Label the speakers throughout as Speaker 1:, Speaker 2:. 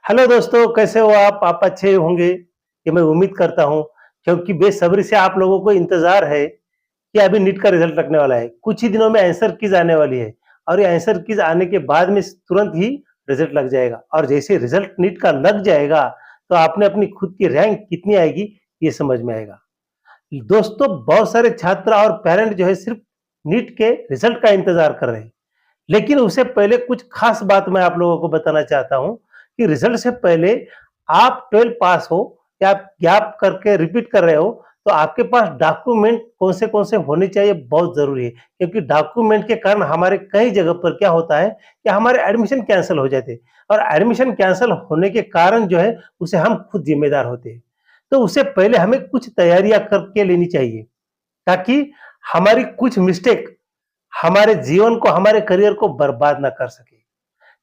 Speaker 1: Hello दोस्तों, कैसे हो आप अच्छे होंगे, ये मैं उम्मीद करता हूँ, क्योंकि बेसब्री से आप लोगों को इंतज़ार है कि अभी नीट का रिज़ल्ट लगने वाला है। कुछ ही दिनों में आंसर कीज़ आने वाली है और ये आंसर कीज़ आने के बाद में तुरंत ही रिज़ल्ट लग जाएगा और जैसे रिज़ल्ट नीट का लग जाएगा, तो आपने अपनी खुद की रैंक कितनी आएगी, ये समझ में आएगा। दोस्तों, बहुत सारे छात्र और पेरेंट जो है सिर्फ़ नीट के रिज़ल्ट का इंतज़ार कर रहे हैं। लेकिन उससे पहले कुछ खास बात मैं आप लोगों को बताना चाहता हूँ कि रिजल्ट से पहले आप 12 पास हो या आप गैप करके रिपीट कर रहे हो, तो आपके पास डॉक्यूमेंट कौन से होने चाहिए बहुत ज़रूरी है। क्योंकि डॉक्यूमेंट के कारण हमारे कई जगह पर क्या होता है कि हमारे एडमिशन कैंसल हो जाते हैं और एडमिशन कैंसल होने के कारण जो है उसे हम खुद ज़िम्मेदार होते हैं। तो उससे पहले हमें कुछ तैयारियाँ करके लेनी चाहिए ताकि हमारी कुछ मिस्टेक हमारे जीवन को, हमारे करियर को बर्बाद ना कर सके।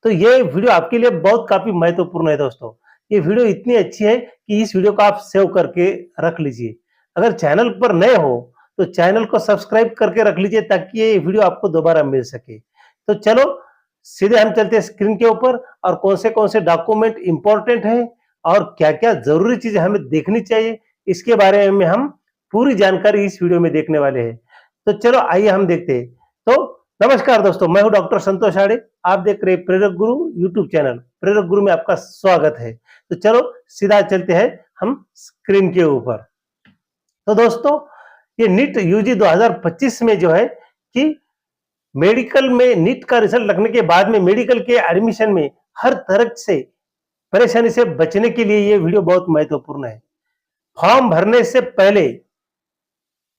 Speaker 1: तो ये वीडियो आपके लिए बहुत काफ़ी महत्वपूर्ण है दोस्तों। ये वीडियो इतनी अच्छी है कि इस वीडियो को आप सेव करके रख लीजिए। अगर चैनल पर नए हो, तो चैनल को सब्सक्राइब करके रख लीजिए ताकि ये वीडियो आपको दोबारा मिल सके। तो चलो, सीधे हम चलते हैं स्क्रीन के ऊपर और कौन से डॉक्यूमेंट इम्पोर्टेंट हैं और क्या-क्या ज़रूरी चीज़ें हमें देखनी चाहिए, इसके बारे में हम पूरी जानकारी इस वीडियो में देखने वाले हैं। तो चलो आइए हम देखते हैं। तो नमस्कार दोस्तों, मैं हूं डॉक्टर संतोष आड़े। आप देख रहे हैं प्रेरक गुरु यूट्यूब चैनल। प्रेरक गुरु में आपका स्वागत है। तो चलो सीधा चलते हैं हम स्क्रीन के ऊपर। तो दोस्तों, ये नीट यूजी 2025 में जो है कि मेडिकल में नीट का रिजल्ट लगने के बाद में मेडिकल के एडमिशन में हर तरह से परेशानी से बचने के लिए ये वीडियो बहुत महत्वपूर्ण है। फॉर्म भरने से पहले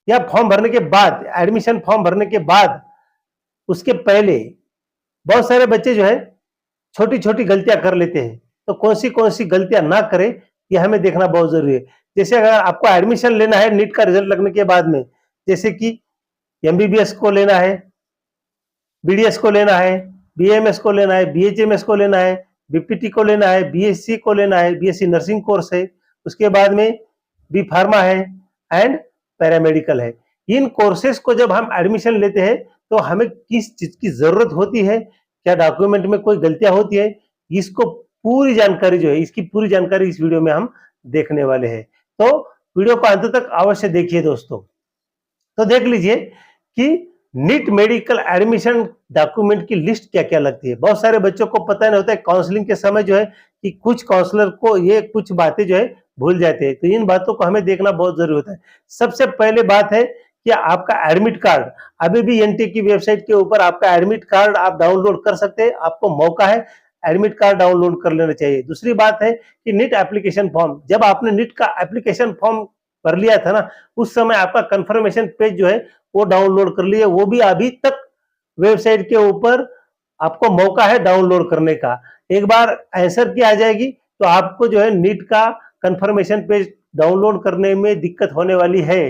Speaker 1: या फॉर्म भरने के बाद, एडमिशन फॉर्म भरने के बाद, उसके पहले बहुत सारे बच्चे जो है छोटी-छोटी गलतियां कर लेते हैं। तो कौन सी गलतियां ना करें, ये हमें देखना बहुत जरूरी है। जैसे अगर आपको एडमिशन लेना है नीट का रिजल्ट लगने के बाद में, जैसे कि एमबीबीएस को लेना है, बीडीएस को लेना है, बीएमएस को लेना है, बीएचएमएस को लेना है, बीपीटी को लेना है, बीएससी को लेना है, बीएससी नर्सिंग कोर्स है, उसके बाद में बी फार्मा है एंड पैरामेडिकल है। इन कोर्सेज को जब हम एडमिशन लेते हैं, तो हमें किस चीज की जरूरत होती है, क्या डॉक्यूमेंट में कोई गलतियां होती है, इसको पूरी जानकारी जो है, इसकी पूरी जानकारी इस वीडियो में हम देखने वाले हैं। तो वीडियो को अंत तक अवश्य देखिए दोस्तों। तो देख लीजिए कि नीट मेडिकल एडमिशन डॉक्यूमेंट की लिस्ट क्या क्या लगती है। बहुत सारे बच्चों को पता नहीं होता है काउंसलिंग के समय जो है कि कुछ काउंसलर को ये कुछ बातें जो है भूल जाते हैं, तो इन बातों को हमें देखना बहुत जरूरी होता है। सबसे पहले बात है कि आपका एडमिट कार्ड, अभी भी एनटी की वेबसाइट के ऊपर आपका एडमिट कार्ड आप डाउनलोड कर सकते हैं। आपको मौका है, एडमिट कार्ड डाउनलोड कर लेना चाहिए। दूसरी बात है कि नीट एप्लीकेशन फॉर्म, जब आपने नीट का एप्लीकेशन फॉर्म भर लिया था ना, उस समय आपका कंफर्मेशन पेज जो है वो डाउनलोड कर लिए। वो भी अभी तक वेबसाइट के ऊपर आपको मौका है डाउनलोड करने का। एक बार आंसर की आ जाएगी तो आपको जो है नीट का कंफर्मेशन पेज डाउनलोड करने में दिक्कत होने वाली है।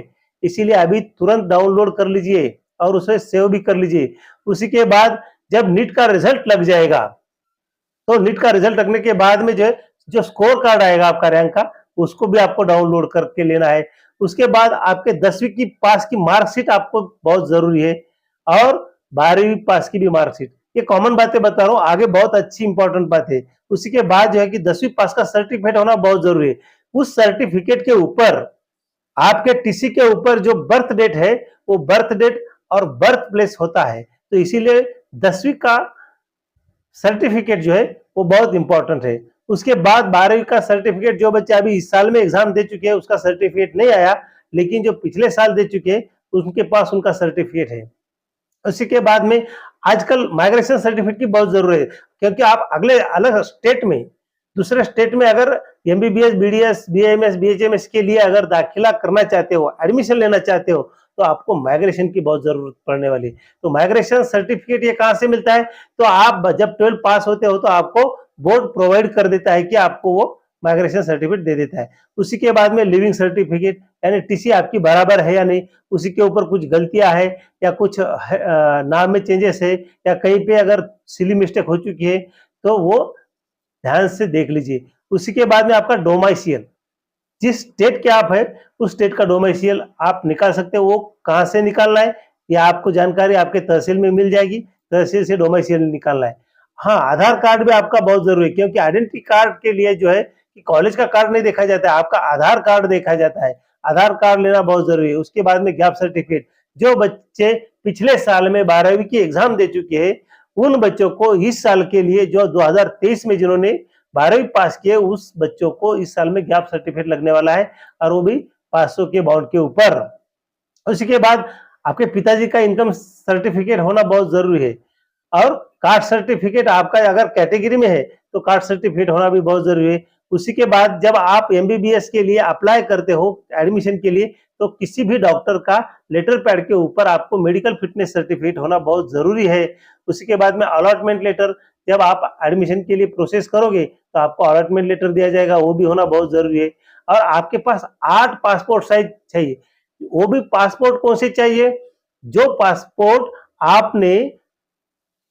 Speaker 1: इसीलिए अभी तुरंत डाउनलोड कर लीजिए और उसे सेव भी कर लीजिए। उसी के बाद जब नीट का रिजल्ट लग जाएगा, तो नीट का रिजल्ट लगने के बाद में जो है, जो स्कोर कार्ड आएगा आपका रैंक का, उसको भी आपको डाउनलोड करके लेना है। उसके बाद आपके 10वीं की पास की मार्कशीट आपको बहुत जरूरी है और 12वीं पास की भी मार्कशीट। ये कॉमन बातें बता रहा हूँ, आगे बहुत अच्छी इंपॉर्टेंट बात है। उसी के बाद जो है कि 10वीं पास का सर्टिफिकेट होना बहुत जरूरी है। उस सर्टिफिकेट के ऊपर आपके टीसी के ऊपर जो बर्थ डेट है, वो बर्थ डेट और बर्थ प्लेस होता है। तो इसीलिए 10वीं का सर्टिफिकेट जो है वो बहुत इंपॉर्टेंट है। उसके बाद 12वीं का सर्टिफिकेट, जो बच्चे अभी इस साल में एग्जाम दे चुके हैं उसका सर्टिफिकेट नहीं आया, लेकिन जो पिछले साल दे चुके हैं उनके पास उनका सर्टिफिकेट है। उसी के बाद में आजकल माइग्रेशन सर्टिफिकेट की बहुत जरूरत है, क्योंकि आप अगले अलग स्टेट में, दूसरे स्टेट में अगर एमबीबीएस, बीडीएस, बीएमएस, बीएचएमएस के लिए अगर दाखिला करना चाहते हो, एडमिशन लेना चाहते हो, तो आपको माइग्रेशन की बहुत जरूरत पड़ने वाली। तो माइग्रेशन सर्टिफिकेट ये कहां से मिलता है? तो आप जब 12 पास होते हो तो आपको बोर्ड प्रोवाइड कर देता है कि आपको वो माइग्रेशन सर्टिफिकेट दे देता है। उसी के बाद में लिविंग सर्टिफिकेट, यानी टीसी आपकी बराबर है या नहीं, उसी के ऊपर कुछ गलतियां है या कुछ नाम में चेंजेस है या कहीं पे अगर सिली मिस्टेक हो चुकी है, तो वो ध्यान से देख लीजिए। उसी के बाद में आपका डोमाइसियल, जिस स्टेट के आप है उस स्टेट का डोमिसाइल आप निकाल सकते हो। वो कहां से निकालना है, या आपको जानकारी आपके तहसील में मिल जाएगी, तहसील से डोमिसाइल निकालना है। हाँ, आधार कार्ड भी आपका बहुत जरूरी है, क्योंकि आइडेंटिटी कार्ड के लिए जो है कि कॉलेज का कार्ड नहीं देखा जाता है, आपका आधार कार्ड देखा जाता है। आधार कार्ड लेना बहुत जरूरी है। उसके बाद में गैप सर्टिफिकेट, जो बच्चे पिछले साल में 12वीं की एग्जाम दे चुके हैं, उन बच्चों को इस साल के लिए, जो 2023 में जिन्होंने 12वीं पास किए, उस बच्चों को इस साल में गैप सर्टिफिकेट लगने वाला है, और वो भी 500 के बाउंड के ऊपर। उसके बाद आपके पिताजी का इनकम सर्टिफिकेट होना बहुत जरूरी है, और कास्ट सर्टिफिकेट आपका अगर कैटेगरी में है तो कास्ट सर्टिफिकेट होना भी बहुत जरूरी है। उसी के बाद जब आप एमबीबीएस के लिए अप्लाई करते हो एडमिशन के लिए, तो किसी भी डॉक्टर का लेटर पैड के ऊपर आपको मेडिकल फिटनेस सर्टिफिकेट होना बहुत जरूरी है। उसी के बाद में अलॉटमेंट लेटर, जब आप एडमिशन के लिए प्रोसेस करोगे तो आपको अलॉटमेंट लेटर दिया जाएगा, वो भी होना बहुत जरूरी है। और आपके पास 8 पासपोर्ट साइज चाहिए। वो भी पासपोर्ट कौन से चाहिए? जो पासपोर्ट आपने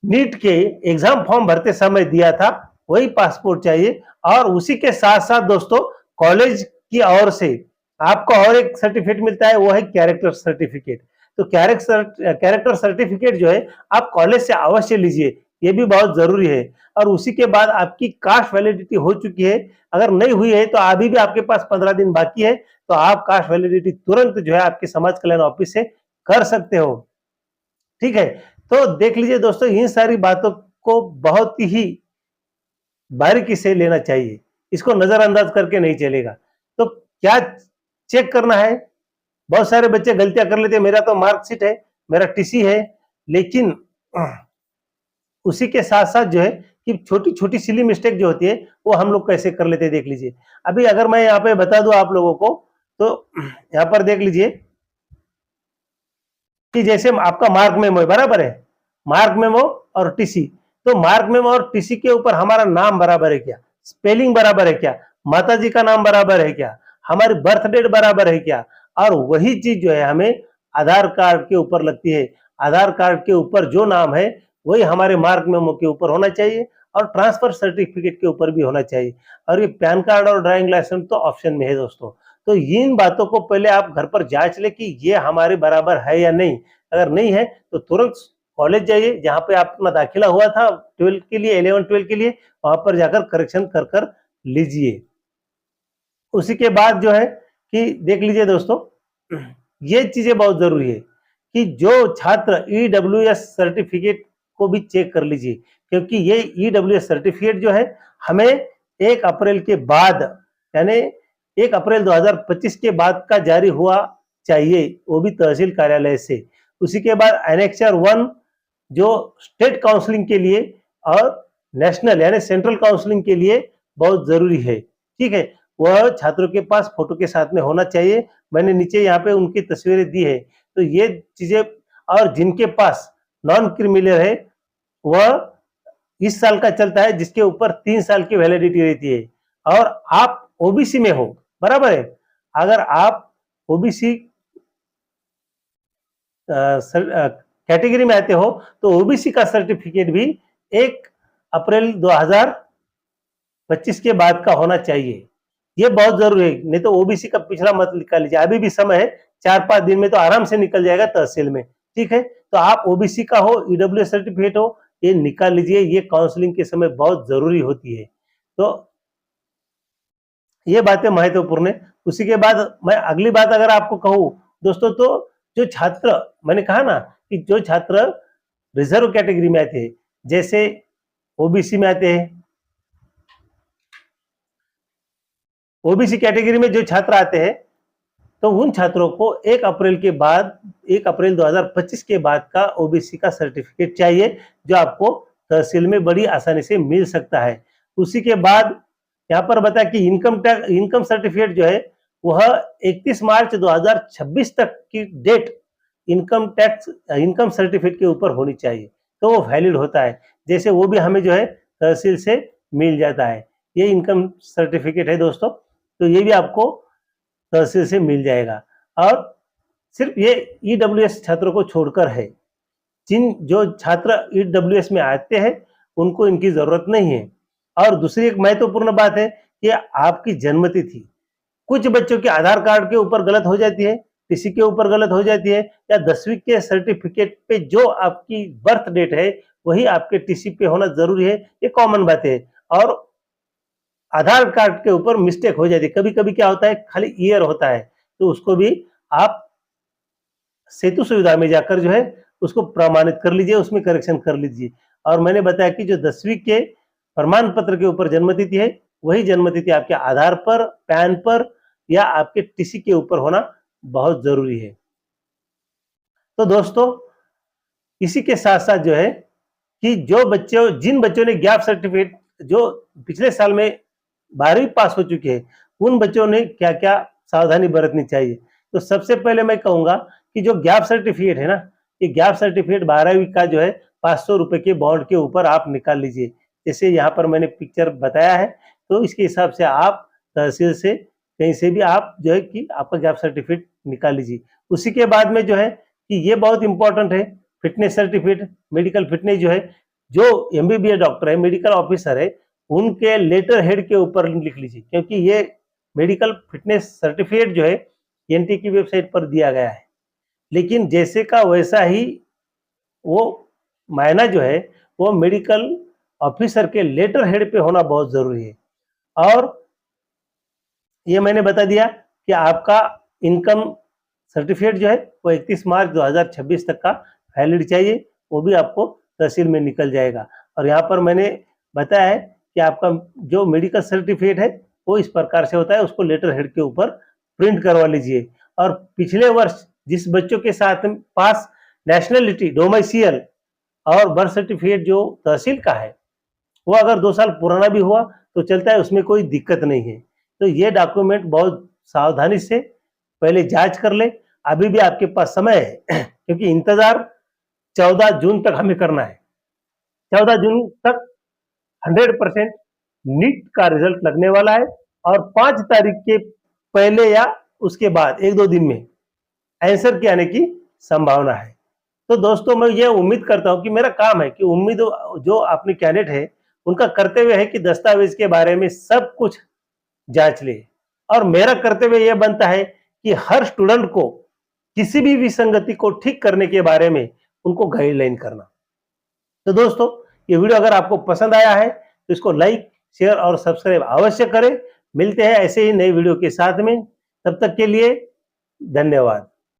Speaker 1: नीट के एग्जाम फॉर्म भरते समय दिया था, वही पासपोर्ट चाहिए। और उसी के साथ साथ दोस्तों, कॉलेज की ओर से आपको और एक सर्टिफिकेट मिलता है, वो है कैरेक्टर सर्टिफिकेट। तो कैरेक्टर सर्टिफिकेट जो है आप कॉलेज से अवश्य लीजिए, ये भी बहुत जरूरी है। और उसी के बाद आपकी कास्ट वैलिडिटी हो चुकी है, अगर नहीं हुई है तो अभी भी आपके पास 15 दिन बाकी है, तो आप कास्ट वैलिडिटी तुरंत जो है आपके समाज कल्याण ऑफिस से कर सकते हो। ठीक है, तो देख लीजिए दोस्तों, इन सारी बातों को बहुत ही बारीकी से लेना चाहिए, इसको नजरअंदाज करके नहीं चलेगा। तो क्या चेक करना है? बहुत सारे बच्चे गलतियां कर लेते हैं, मेरा तो मार्कशीट है, मेरा टीसी है, लेकिन उसी के साथ साथ जो है कि छोटी छोटी सिली मिस्टेक जो होती है वो हम लोग कैसे कर लेते हैं, देख लीजिए। अभी अगर मैं यहाँ पे बता दूं आप लोगों को, तो यहाँ पर देख लीजिए कि जैसे आपका मार्क मेमो है, बराबर है, मार्क मेमो और टीसी। तो मार्क मेमो और टीसी के ऊपर हमारा नाम बराबर है क्या, स्पेलिंग बराबर है क्या, माता जी का नाम बराबर है क्या, हमारी बर्थ डेट बराबर है क्या, और वही चीज जो है हमें आधार कार्ड के ऊपर लगती है। आधार कार्ड के ऊपर जो नाम है वही हमारे मार्क मेमो के ऊपर होना चाहिए, और ट्रांसफर सर्टिफिकेट के ऊपर भी होना चाहिए। और ये पैन कार्ड और ड्राइविंग लाइसेंस तो ऑप्शन में है दोस्तों। तो इन बातों को पहले आप घर पर जांच ले कि ये हमारे बराबर है या नहीं। अगर नहीं है तो तुरंत कॉलेज जाइए, जहां पे आप अपना दाखिला हुआ था 12 के लिए, 11-12 के लिए, वहां पर जाकर करेक्शन कर कर लीजिए। उसी के बाद जो है कि देख लीजिए दोस्तों, ये चीजें बहुत जरूरी है कि जो छात्र ईडब्ल्यूएस सर्टिफिकेट को भी चेक कर लीजिए, क्योंकि ये ईडब्ल्यूएस सर्टिफिकेट जो है हमें 1 अप्रैल के बाद, यानी 1 अप्रैल 2025 के बाद का जारी हुआ चाहिए, वो भी तहसील कार्यालय से। उसी के बाद एनेक्चर 1 जो स्टेट काउंसलिंग के लिए और नेशनल यानी सेंट्रल काउंसलिंग के लिए बहुत जरूरी है। ठीक है, वह छात्रों के पास फोटो के साथ में होना चाहिए। मैंने नीचे यहाँ पे उनकी तस्वीरें दी है। तो ये चीजें, और जिनके पास नॉन क्रिमिनल है वह इस साल का चलता है, जिसके ऊपर 3 साल की वैलिडिटी रहती है। और आप ओबीसी में हो, बराबर है, अगर आप ओबीसी कैटेगरी में आते हो तो ओबीसी का सर्टिफिकेट भी 1 अप्रैल 2025 के बाद का होना चाहिए। ये बहुत जरूरी है, नहीं तो ओबीसी का पिछड़ा मत निकाल लीजिए, अभी भी समय है, 4-5 दिन में तो आराम से निकल जाएगा तहसील में। ठीक है, तो आप ओबीसी का हो, ईडब्ल्यूएस सर्टिफिकेट हो, ये निकाल लीजिए, ये काउंसलिंग के समय बहुत जरूरी होती है। तो ये बातें महत्वपूर्ण है। उसी के बाद मैं अगली बात अगर आपको कहूं दोस्तों, तो जो छात्र, मैंने कहा ना कि जो छात्र रिजर्व कैटेगरी में आते हैं, जैसे ओबीसी में आते हैं, ओबीसी कैटेगरी में जो छात्र आते हैं, तो उन छात्रों को 1 अप्रैल के बाद, 1 अप्रैल 2025 के बाद का ओबीसी का सर्टिफिकेट चाहिए, जो आपको तहसील में बड़ी आसानी से मिल सकता है। उसी के बाद यहाँ पर बता कि इनकम सर्टिफिकेट जो है वह 31 मार्च 2026 तक की डेट इनकम सर्टिफिकेट के ऊपर होनी चाहिए, तो वो वैलिड होता है। जैसे वो भी हमें जो है तहसील से मिल जाता है। ये इनकम सर्टिफिकेट है दोस्तों, तो ये भी आपको तहसील से मिल जाएगा। और सिर्फ ये ईडब्ल्यूएस छात्रों को छोड़कर है, जो छात्र ईडब्ल्यूएस में आते हैं उनको इनकी जरूरत नहीं है। और दूसरी एक महत्वपूर्ण बात है कि आपकी जन्मतिथि, कुछ बच्चों के आधार कार्ड के ऊपर गलत हो जाती है, किसी के ऊपर गलत हो जाती है, या 10वीं के सर्टिफिकेट पे जो आपकी बर्थ डेट है वही आपके टीसी पे होना जरूरी है, ये कॉमन बात है। और आधार कार्ड के ऊपर मिस्टेक हो जाती है, कभी-कभी क्या होता है खाली ईयर होता है, तो उसको भी आप सेतु सुविधा में जाकर जो है उसको प्रमाणित कर लीजिए, उसमें करेक्शन कर लीजिए। और मैंने बताया कि जो 10वीं के प्रमाण पत्र के ऊपर जन्मतिथि है, वही जन्मतिथि आपके आधार पर, पैन पर या आपके टीसी के ऊपर होना बहुत जरूरी है। तो दोस्तों, इसी के साथ-साथ जो है कि जिन बच्चों ने गैप सर्टिफिकेट जो पिछले साल में 12वीं पास हो चुके हैं, उन बच्चों ने क्या-क्या सावधानी बरतनी चाहिए। तो सबसे पहले मैं कहूँगा कि जो गैप सर्टिफिकेट है ना, ये गैप सर्टिफिकेट 12वीं का जो है ₹500 के बॉन्ड के ऊपर आप निकाल लीजिए। जैसे यहाँ पर मैंने पिक्चर बताया है, तो इसके हिसाब से आप तहसील से कहीं से भी आप जो है कि आपका गैप सर्टिफिकेट निकाल लीजिए। उसी के बाद में जो है कि ये बहुत इंपॉर्टेंट है, फिटनेस सर्टिफिकेट, मेडिकल फिटनेस जो है, जो एमबीबीएस डॉक्टर है, मेडिकल ऑफिसर है, उनके लेटर हेड के ऊपर लिख लीजिए, क्योंकि ये मेडिकल फिटनेस सर्टिफिकेट जो है एनटी की वेबसाइट पर दिया गया है, लेकिन जैसे का वैसा ही वो मायना जो है वो मेडिकल ऑफिसर के लेटर हेड पे होना बहुत जरूरी है। और ये मैंने बता दिया कि आपका इनकम सर्टिफिकेट जो है वो 31 मार्च 2026 तक का वैलिड चाहिए, वो भी आपको तहसील में निकल जाएगा। और यहाँ पर मैंने बताया है कि आपका जो मेडिकल सर्टिफिकेट है वो इस प्रकार से होता है, उसको लेटर हेड के ऊपर प्रिंट करवा लीजिए। और पिछले वर्ष जिस बच्चों के साथ पास नेशनलिटी, डोमिसाइल और बर्थ सर्टिफिकेट जो तहसील का है, वो अगर 2 साल पुराना भी हुआ तो चलता है, उसमें कोई दिक्कत नहीं है। तो ये डॉक्यूमेंट बहुत सावधानी से पहले जांच कर ले, अभी भी आपके पास समय है क्योंकि इंतजार 14 जून तक हमें करना है। 14 जून तक 100% नीट का रिजल्ट लगने वाला है और 5 तारीख के पहले या उसके बाद 1-2 दिन में आंसर के आने की संभावना है। तो दोस्तों, मैं ये उम्मीद करता हूँ कि मेरा काम है कि उम्मीद जो अपने कैंडिडेट है उनका कर्तव्य है कि दस्तावेज के बारे में सब कुछ जांच ले। और मेरा कर्तव्य यह बनता है कि हर स्टूडेंट को किसी भी विसंगति को ठीक करने के बारे में उनको गाइडलाइन करना। तो दोस्तों, ये वीडियो अगर आपको पसंद आया है तो इसको लाइक, शेयर और सब्सक्राइब अवश्य करें। मिलते हैं ऐसे ही नए वीडियो के साथ में, तब तक के लिए धन्यवाद।